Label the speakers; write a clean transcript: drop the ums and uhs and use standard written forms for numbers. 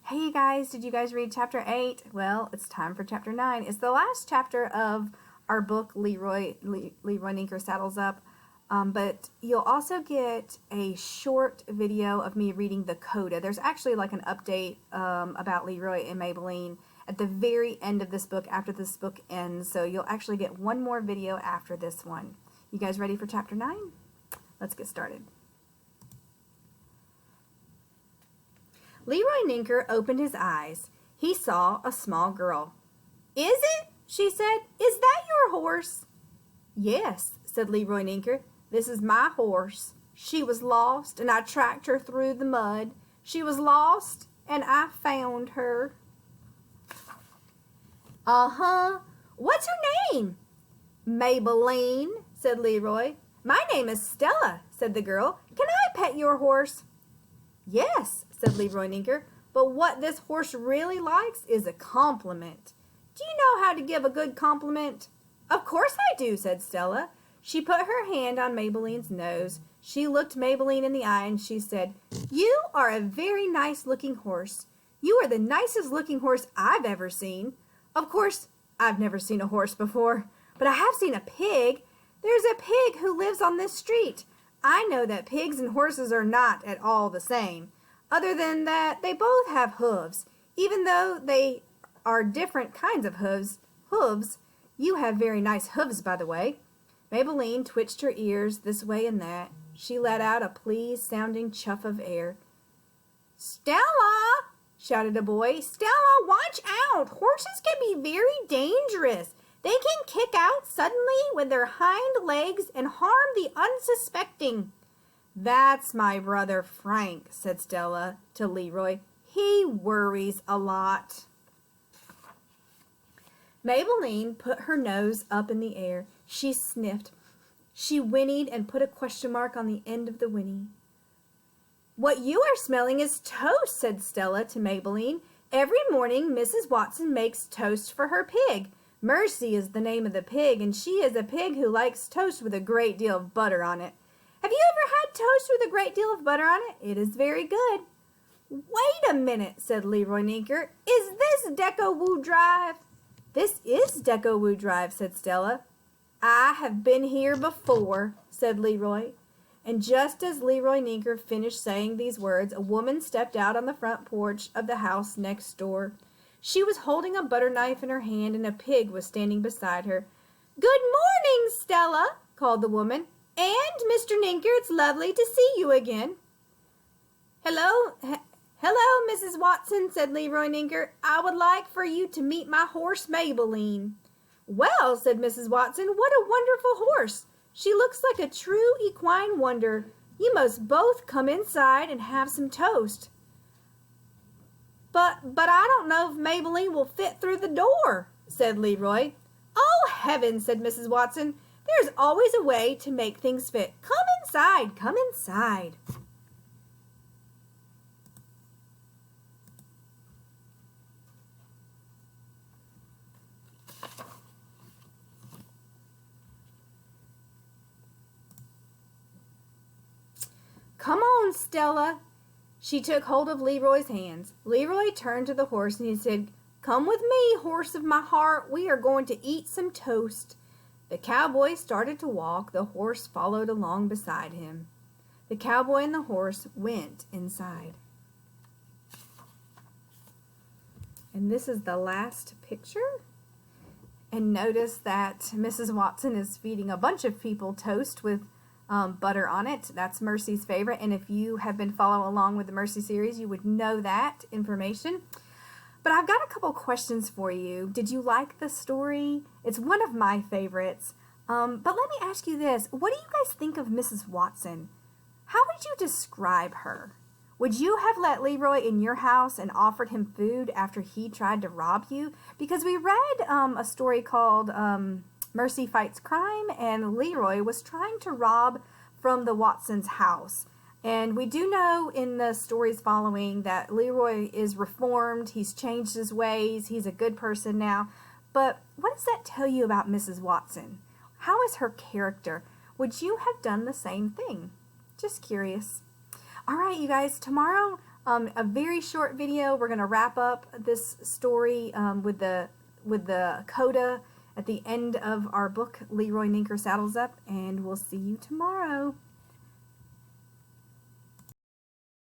Speaker 1: Hey you guys, did you guys read chapter 8? Well, it's time for chapter 9. It's the last chapter of our book, Leroy Ninker Saddles Up. But you'll also get a short video of me reading the coda. There's actually like an update about Leroy and Maybelline at the very end of this book, after this book ends. So you'll actually get one more video after this one. You guys ready for chapter 9? Let's get started. Leroy Ninker opened his eyes. He saw a small girl. "Is it?" she said. "Is that your horse?" "Yes," said Leroy Ninker. "This is my horse. She was lost, and I tracked her through the mud. She was lost, and I found her." "Uh-huh. What's her name?" "Maybelline," said Leroy. "My name is Stella," said the girl. "Can I pet your horse?" "Yes," said Leroy Ninker, "but what this horse really likes is a compliment. Do you know how to give a good compliment?" "Of course I do," said Stella. She put her hand on Maybelline's nose. She looked Maybelline in the eye and she said, "You are a very nice looking horse. You are the nicest looking horse I've ever seen. Of course, I've never seen a horse before, but I have seen a pig. There's a pig who lives on this street. I know that pigs and horses are not at all the same. Other than that, they both have hooves. Even though they are different kinds of hooves, you have very nice hooves, by the way." Maybelline twitched her ears this way and that. She let out a pleased-sounding chuff of air. "Stella!" shouted a boy. "Stella, watch out! Horses can be very dangerous. They can kick out suddenly with their hind legs and harm the unsuspecting." "That's my brother Frank," said Stella to Leroy. "He worries a lot." Maybelline put her nose up in the air. She sniffed. She whinnied and put a question mark on the end of the whinny. "What you are smelling is toast," said Stella to Maybelline. "Every morning Mrs. Watson makes toast for her pig. Mercy is the name of the pig, and she is a pig who likes toast with a great deal of butter on it. Have you ever had toast with a great deal of butter on it? It is very good." "Wait a minute," said Leroy Ninker. "Is this Deckawoo Drive?" "This is Deckawoo Drive," said Stella. "I have been here before," said Leroy. And just as Leroy Ninker finished saying these words, a woman stepped out on the front porch of the house next door. She was holding a butter knife in her hand, and a pig was standing beside her. "Good morning, Stella," called the woman. "And, Mr. Ninker, it's lovely to see you again." Hello, Mrs. Watson," said Leroy Ninker. "I would like for you to meet my horse, Maybelline." "Well," said Mrs. Watson, "what a wonderful horse. She looks like a true equine wonder. You must both come inside and have some toast." But I don't know if Maybelline will fit through the door," said Leroy. "Oh, heavens," said Mrs. Watson. "There's always a way to make things fit. Come inside, come inside." "Come on, Stella." She took hold of Leroy's hands. Leroy turned to the horse and he said, "Come with me, horse of my heart. We are going to eat some toast." The cowboy started to walk. The horse followed along beside him. The cowboy and the horse went inside. And this is the last picture. And notice that Mrs. Watson is feeding a bunch of people toast with butter on it. That's Mercy's favorite, and if you have been following along with the Mercy series, you would know that information. But I've got a couple questions for you. Did you like the story? It's one of my favorites. But let me ask you this. What do you guys think of Mrs. Watson? How would you describe her? Would you have let Leroy in your house and offered him food after he tried to rob you? Because we read a story called Mercy Fights Crime, and Leroy was trying to rob from the Watsons' house. And we do know in the stories following that Leroy is reformed, he's changed his ways, he's a good person now. But what does that tell you about Mrs. Watson? How is her character? Would you have done the same thing? Just curious. All right, you guys, tomorrow A very short video. We're going to wrap up this story with the coda at the end of our book, Leroy Ninker Saddles Up, and we'll see you tomorrow.